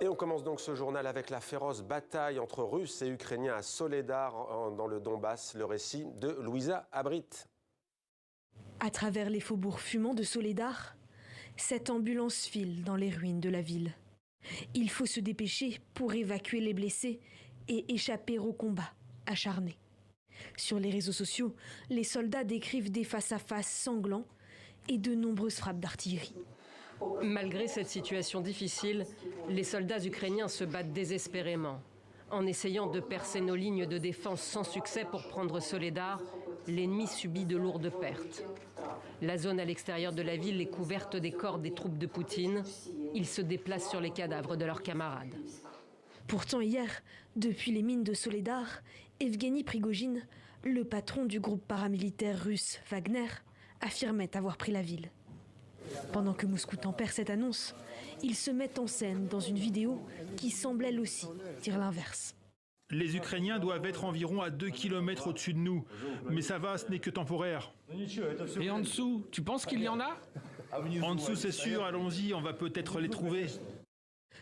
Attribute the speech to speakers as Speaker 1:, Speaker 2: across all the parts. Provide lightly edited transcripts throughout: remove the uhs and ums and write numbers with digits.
Speaker 1: Et on commence donc ce journal avec la féroce bataille entre Russes et Ukrainiens à Soledar, dans le Donbass. Le récit de Louisa Abrit.
Speaker 2: À travers les faubourgs fumants de Soledar, cette ambulance file dans les ruines de la ville. Il faut se dépêcher pour évacuer les blessés et échapper au combat acharné. Sur les réseaux sociaux, les soldats décrivent des face-à-face sanglants et de nombreuses frappes d'artillerie.
Speaker 3: Malgré cette situation difficile, les soldats ukrainiens se battent désespérément. En essayant de percer nos lignes de défense sans succès pour prendre Soledar, l'ennemi subit de lourdes pertes. La zone à l'extérieur de la ville est couverte des corps des troupes de Poutine. Ils se déplacent sur les cadavres de leurs camarades.
Speaker 2: Pourtant hier, depuis les mines de Soledar, Evgeny Prigojine, le patron du groupe paramilitaire russe Wagner, affirmait avoir pris la ville. Pendant que Moscou tempère cette annonce, il se met en scène dans une vidéo qui semble elle aussi dire l'inverse.
Speaker 4: Les Ukrainiens doivent être environ à 2 km au-dessus de nous. Mais ça va, ce n'est que temporaire.
Speaker 5: Et en dessous, tu penses qu'il y en a?
Speaker 4: En dessous, c'est sûr, allons-y, on va peut-être les trouver.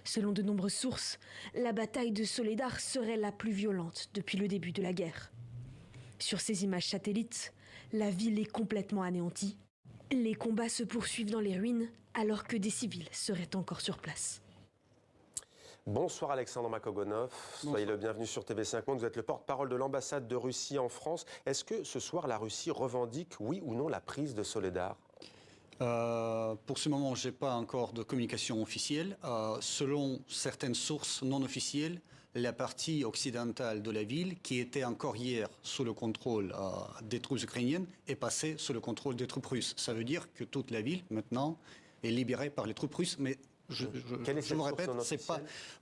Speaker 2: Selon de nombreuses sources, la bataille de Soledar serait la plus violente depuis le début de la guerre. Sur ces images satellites, la ville est complètement anéantie. Les combats se poursuivent dans les ruines alors que des civils seraient encore sur place.
Speaker 1: Bonsoir Alexandre Makogonov, soyez le bienvenu sur TV5 Monde. Vous êtes le porte-parole de l'ambassade de Russie en France. Est-ce que ce soir la Russie revendique, oui ou non, la prise de Soledar ?
Speaker 6: Pour ce moment, je n'ai pas encore de communication officielle. Selon certaines sources non officielles, la partie occidentale de la ville, qui était encore hier sous le contrôle des troupes ukrainiennes, est passée sous le contrôle des troupes russes. Ça veut dire que toute la ville, maintenant, est libérée par les troupes russes. Mais je me répète, c'est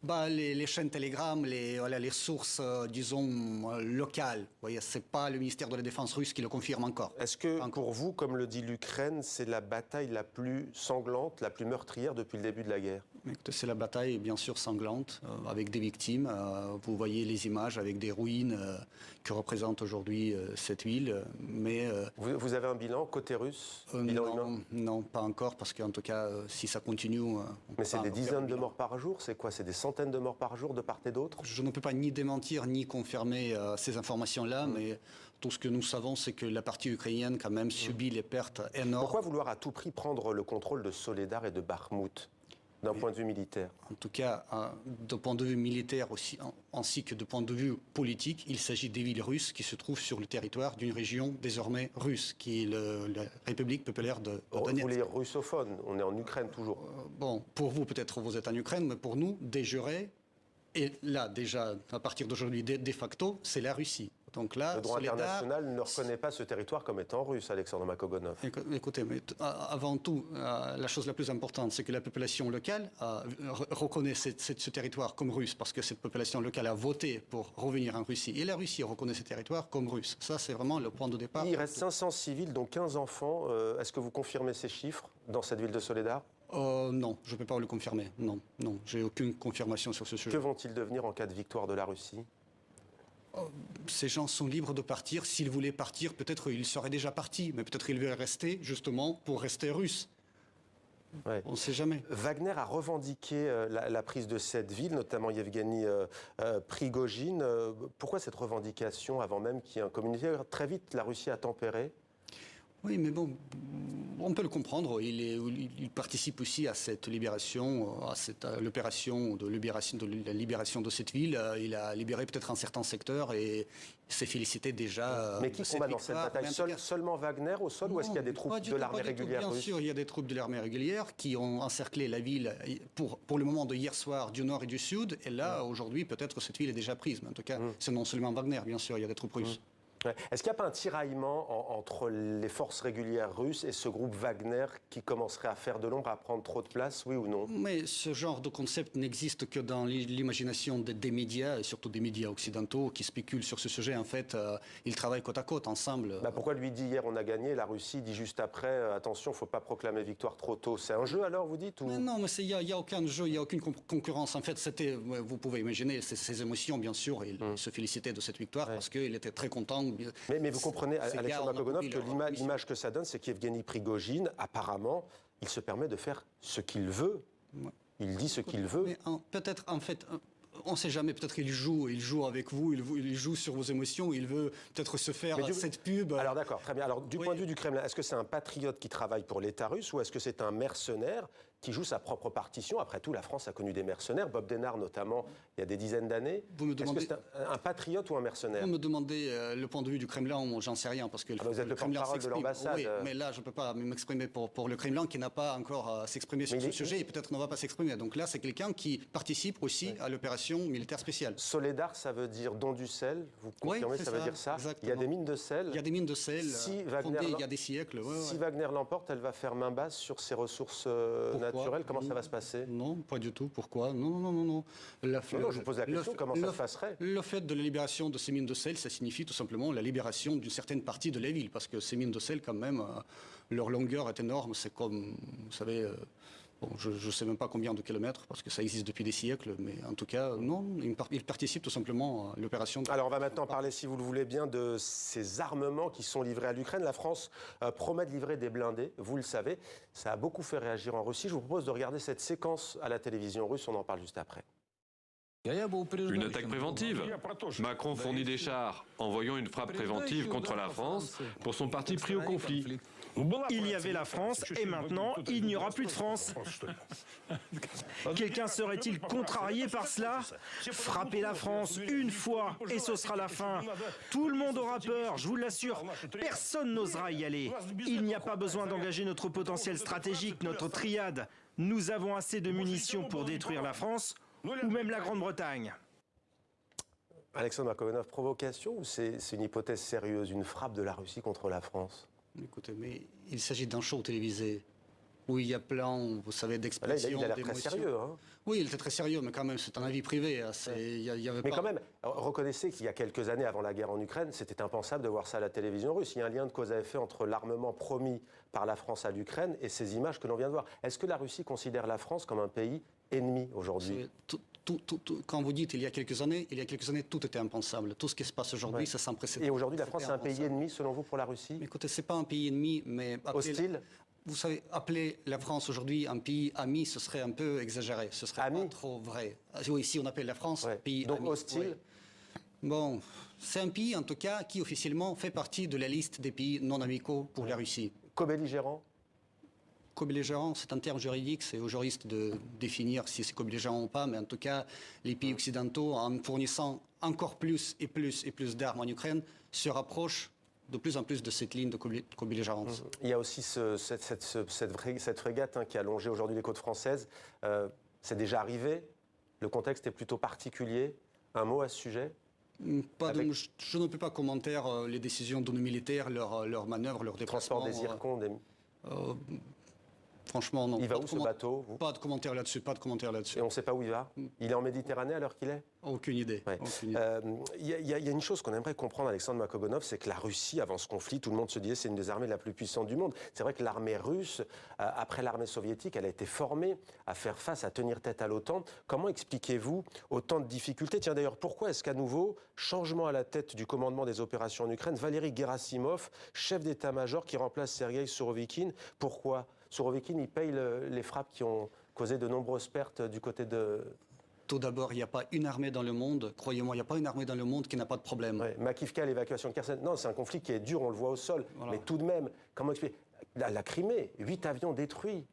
Speaker 6: pas les chaînes Telegram, les sources, disons, locales. Vous voyez, c'est pas le ministère de la Défense russe qui le confirme encore.
Speaker 1: Est-ce que, pour vous, comme le dit l'Ukraine, c'est la bataille la plus sanglante, la plus meurtrière depuis le début de la guerre ?
Speaker 6: C'est la bataille, bien sûr, sanglante, avec des victimes. Vous voyez les images avec des ruines que représente aujourd'hui cette ville. Mais
Speaker 1: vous avez un bilan côté russe, bilan humain ?
Speaker 6: Non, pas encore, parce qu'en tout cas, si ça continue...
Speaker 1: Mais c'est des dizaines de morts par jour, c'est quoi? C'est des centaines de morts par jour de part et d'autre?
Speaker 6: Je ne peux pas ni démentir ni confirmer ces informations-là, mais tout ce que nous savons, c'est que la partie ukrainienne, quand même, subit les pertes énormes.
Speaker 1: Pourquoi vouloir à tout prix prendre le contrôle de Soledar et de Bakhmout, d'un point de vue militaire?
Speaker 6: En tout cas, d'un point de vue militaire aussi, ainsi que de point de vue politique, il s'agit des villes russes qui se trouvent sur le territoire d'une région désormais russe, qui est la République populaire de Donetsk.
Speaker 1: Vous voulez dire russophone, on est en Ukraine toujours.
Speaker 6: Bon, pour vous, peut-être vous êtes en Ukraine, mais pour nous, de jure, et là, déjà, à partir d'aujourd'hui, de facto, c'est la Russie. Donc là,
Speaker 1: le droit international ne reconnaît pas ce territoire comme étant russe, Alexandre Makogonov.
Speaker 6: Écoutez, mais avant tout, la chose la plus importante, c'est que la population locale reconnaît ce territoire comme russe, parce que cette population locale a voté pour revenir en Russie. Et la Russie reconnaît ce territoire comme russe. Ça, c'est vraiment le point de départ.
Speaker 1: Il reste 500 civils, dont 15 enfants. Est-ce que vous confirmez ces chiffres dans cette ville de Soledar?
Speaker 6: Non, je ne peux pas le confirmer. Non, j'ai aucune confirmation sur ce sujet.
Speaker 1: Que vont-ils devenir en cas de victoire de la Russie?
Speaker 6: Ces gens sont libres de partir. S'ils voulaient partir, peut-être ils seraient déjà partis, mais peut-être ils veulent rester justement pour rester russes. Ouais. On ne sait jamais.
Speaker 1: Wagner a revendiqué la prise de cette ville, notamment Evgeny Prigojine. Pourquoi cette revendication avant même qu'il y ait un communiqué? Très vite, la Russie a tempéré.
Speaker 6: Oui, mais bon, on peut le comprendre. Il participe aussi à cette libération, à l'opération de la libération de cette ville. Il a libéré peut-être un certain secteur et s'est félicité déjà.
Speaker 1: Mais qui combat dans cette bataille? Seulement Wagner au sol, ou est-ce qu'il y a des troupes de l'armée régulière russe?
Speaker 6: Bien sûr, il y a des troupes de l'armée régulière qui ont encerclé la ville pour le moment de hier soir du nord et du sud. Et là, aujourd'hui, peut-être cette ville est déjà prise. Mais en tout cas, c'est non seulement Wagner, bien sûr, il y a des troupes russes.
Speaker 1: Ouais. Est-ce qu'il n'y a pas un tiraillement entre les forces régulières russes et ce groupe Wagner qui commencerait à faire de l'ombre, à prendre trop de place, oui ou non?
Speaker 6: Mais ce genre de concept n'existe que dans l'imagination des médias, et surtout des médias occidentaux qui spéculent sur ce sujet. En fait, ils travaillent côte à côte, ensemble.
Speaker 1: Pourquoi lui dit hier on a gagné, la Russie dit juste après attention, il ne faut pas proclamer victoire trop tôt? C'est un jeu alors, vous dites ou...
Speaker 6: Mais non, mais il n'y a aucun jeu, il n'y a aucune concurrence. En fait, vous pouvez imaginer ses émotions, bien sûr. Il se félicitait de cette victoire parce qu'il était très content.
Speaker 1: Mais vous comprenez, Alexandre Makogonov, que l'image que ça donne, c'est qu'Evgeny Prigojine, apparemment, il se permet de faire ce qu'il veut Il dit ce qu'il veut.
Speaker 6: Peut-être, en fait, on ne sait jamais, peut-être qu'il joue avec vous, il joue sur vos émotions, il veut peut-être se faire cette pub.
Speaker 1: Alors d'accord, très bien. Alors du point de vue du Kremlin, est-ce que c'est un patriote qui travaille pour l'État russe ou est-ce que c'est un mercenaire qui joue sa propre partition? Après tout, la France a connu des mercenaires, Bob Denard notamment, il y a des dizaines d'années. Est-ce que c'est un patriote ou un mercenaire?
Speaker 6: Vous me demandez le point de vue du Kremlin, j'en sais rien, parce que
Speaker 1: vous êtes le porte-parole de l'ambassade.
Speaker 6: Oui, mais là, je ne peux pas m'exprimer pour le Kremlin qui n'a pas encore s'exprimé sur ce sujet et peut-être ne va pas s'exprimer. Donc là, c'est quelqu'un qui participe aussi à l'opération militaire spéciale.
Speaker 1: Soledar, ça veut dire don du sel, vous confirmez, ça veut dire ça?
Speaker 6: Exactement.
Speaker 1: Il y a des mines de sel.
Speaker 6: Il y a des mines de sel fondées il y a des siècles.
Speaker 1: Si Wagner l'emporte, elle va faire main basse sur ses ressources naturelles. Comment ça va se passer?
Speaker 6: Non, pas du tout. Pourquoi? Non.
Speaker 1: Non, je vous pose la question, comment ça se passerait?
Speaker 6: Le fait de la libération de ces mines de sel, ça signifie tout simplement la libération d'une certaine partie de la ville, parce que ces mines de sel, quand même, leur longueur est énorme. C'est comme, vous savez, je ne sais même pas combien de kilomètres, parce que ça existe depuis des siècles, mais en tout cas, non, ils participent tout simplement à l'opération.
Speaker 1: Alors, on va maintenant parler, si vous le voulez bien, de ces armements qui sont livrés à l'Ukraine. La France promet de livrer des blindés, vous le savez. Ça a beaucoup fait réagir en Russie. Je vous propose de regarder cette séquence à la télévision russe. On en parle juste après.
Speaker 7: Une attaque préventive. Macron fournit des chars, envoyant une frappe préventive contre la France pour son parti pris au conflit.
Speaker 8: Il y avait la France et maintenant il n'y aura plus de France. Quelqu'un serait-il contrarié par cela? Frapper la France une fois et ce sera la fin. Tout le monde aura peur, je vous l'assure. Personne n'osera y aller. Il n'y a pas besoin d'engager notre potentiel stratégique, notre triade. Nous avons assez de munitions pour détruire la France ou même la Grande-Bretagne.
Speaker 1: Alexandre Makogonov, provocation ou c'est une hypothèse sérieuse, une frappe de la Russie contre la France?
Speaker 6: Écoutez, mais il s'agit d'un show télévisé où il y a plein, vous savez, d'expressions,
Speaker 1: d'émotions. Là, il a l'air très sérieux. Hein.
Speaker 6: Oui, il était très sérieux, mais quand même, c'est un avis privé.
Speaker 1: Mais quand même, reconnaissez qu'il y a quelques années, avant la guerre en Ukraine, c'était impensable de voir ça à la télévision russe. Il y a un lien de cause à effet entre l'armement promis par la France à l'Ukraine et ces images que l'on vient de voir. Est-ce que la Russie considère la France comme un pays ennemi aujourd'hui?
Speaker 6: Quand vous dites il y a quelques années, tout était impensable. Tout ce qui se passe aujourd'hui, c'est sans précédent.
Speaker 1: Et aujourd'hui, la France est un pays ennemi, selon vous, pour la Russie?
Speaker 6: Mais écoutez, c'est pas un pays ennemi, mais...
Speaker 1: Hostile?
Speaker 6: Vous savez, appeler la France aujourd'hui un pays ami, ce serait un peu exagéré. Ce serait pas trop vrai. Oui, si on appelle la France pays
Speaker 1: donc
Speaker 6: ami.
Speaker 1: Donc hostile?
Speaker 6: Oui. Bon, c'est un pays, en tout cas, qui officiellement fait partie de la liste des pays non amicaux pour la Russie.
Speaker 1: Co-belligérant?
Speaker 6: Co-belligérant, c'est un terme juridique, c'est aux juristes de définir si c'est co-belligérant ou pas, mais en tout cas, les pays occidentaux, en fournissant encore plus et plus d'armes en Ukraine, se rapprochent de plus en plus de cette ligne de co-belligérance.
Speaker 1: Il y a aussi cette frégate qui a longé aujourd'hui les côtes françaises. C'est déjà arrivé. Le contexte est plutôt particulier. Un mot à ce sujet?
Speaker 6: Je ne peux pas commenter les décisions de nos militaires, leurs manœuvres, leurs déplacements.
Speaker 1: Transport des zircons,
Speaker 6: franchement, non.
Speaker 1: Il va où ce bateau?
Speaker 6: Pas de commentaire là-dessus,
Speaker 1: Et on ne sait pas où il va? Il est en Méditerranée à l'heure qu'il est?
Speaker 6: Aucune idée.
Speaker 1: Ouais. Il y a une chose qu'on aimerait comprendre, Alexandre Makogonov, c'est que la Russie, avant ce conflit, tout le monde se disait c'est une des armées la plus puissante du monde. C'est vrai que l'armée russe, après l'armée soviétique, elle a été formée à faire face, à tenir tête à l'OTAN. Comment expliquez-vous autant de difficultés? Tiens d'ailleurs, pourquoi est-ce qu'à nouveau, changement à la tête du commandement des opérations en Ukraine, Valéry Gerasimov, chef d'état-major qui remplace Sergueï Sourovikine? Pourquoi? Sourovikine, il paye les frappes qui ont causé de nombreuses pertes du côté de...
Speaker 6: Tout d'abord, il n'y a pas une armée dans le monde, croyez-moi, il n'y a pas une armée dans le monde qui n'a pas de problème.
Speaker 1: Ouais, Makivka, l'évacuation de Kherson, non, c'est un conflit qui est dur, on le voit au sol. Voilà. Mais tout de même, comment expliquer? La Crimée, 8 avions détruits.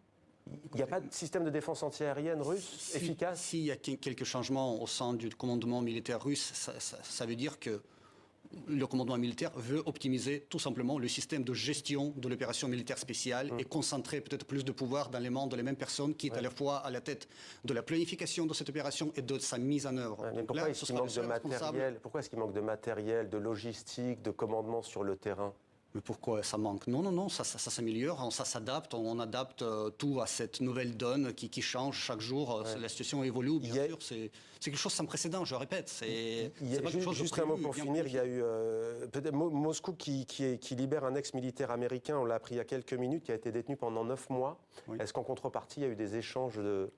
Speaker 1: Il n'y a pas de système de défense antiaérienne russe efficace?
Speaker 6: S'il y a quelques changements au sein du commandement militaire russe, ça veut dire que le commandement militaire veut optimiser tout simplement le système de gestion de l'opération militaire spéciale et concentrer peut-être plus de pouvoir dans les mains de les mêmes personnes qui est à la fois à la tête de la planification de cette opération et de sa mise en œuvre.
Speaker 1: Mais pourquoi est-ce qu'il manque de matériel? Pourquoi est-ce qu'il manque de matériel, de logistique, de commandement sur le terrain?
Speaker 6: Mais pourquoi ça manque? Non, ça s'améliore, ça s'adapte, on adapte tout à cette nouvelle donne qui change chaque jour. La situation évolue, bien sûr, c'est quelque chose sans précédent, je répète.
Speaker 1: Juste un mot pour finir, il y a eu peut-être Moscou qui libère un ex-militaire américain, on l'a appris il y a quelques minutes, qui a été détenu pendant 9 mois. Oui. Est-ce qu'en contrepartie, il y a eu des échanges de...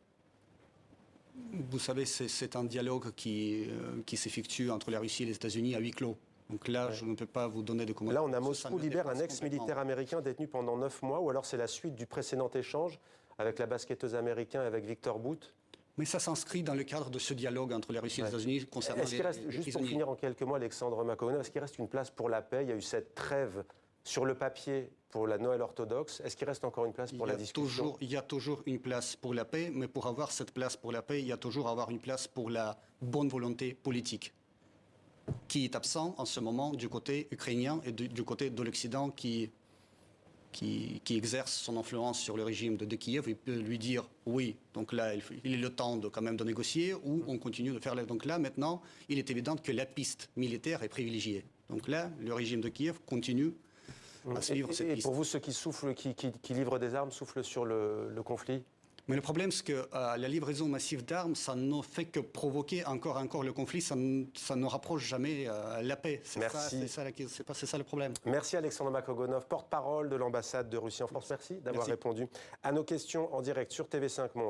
Speaker 6: Vous savez, c'est un dialogue qui s'effectue entre la Russie et les États-Unis à huis clos. Donc là, je ne peux pas vous donner de commentaires.
Speaker 1: Là, on a Moscou libère un ex-militaire américain détenu pendant 9 mois, ou alors c'est la suite du précédent échange avec la basketteuse américaine, avec Victor Bout?
Speaker 6: Mais ça s'inscrit dans le cadre de ce dialogue entre la Russie et les États-Unis concernant
Speaker 1: Est-ce qu'il reste, juste pour finir en quelques mots, Alexandre Makogonov, est-ce qu'il reste une place pour la paix? Il y a eu cette trêve sur le papier pour la Noël orthodoxe. Est-ce qu'il reste encore une place pour la discussion?
Speaker 6: Il y a toujours une place pour la paix, mais pour avoir cette place pour la paix, il y a toujours avoir une place pour la bonne volonté politique, qui est absent en ce moment du côté ukrainien et du côté de l'Occident qui exerce son influence sur le régime de Kiev. Il peut lui dire oui, donc là il est le temps quand même de négocier, ou on continue de faire. Donc là maintenant, il est évident que la piste militaire est privilégiée. Donc là, le régime de Kiev continue à suivre cette piste.
Speaker 1: Et pour vous, ceux qui soufflent, qui livrent des armes, soufflent sur le conflit?
Speaker 6: Mais le problème, c'est que la livraison massive d'armes, ça ne fait que provoquer encore le conflit, ça ne rapproche jamais la paix.
Speaker 1: Merci.
Speaker 6: C'est ça le problème.
Speaker 1: Merci Alexandre Makogonov, porte-parole de l'ambassade de Russie en France. Merci d'avoir répondu à nos questions en direct sur TV5 Monde.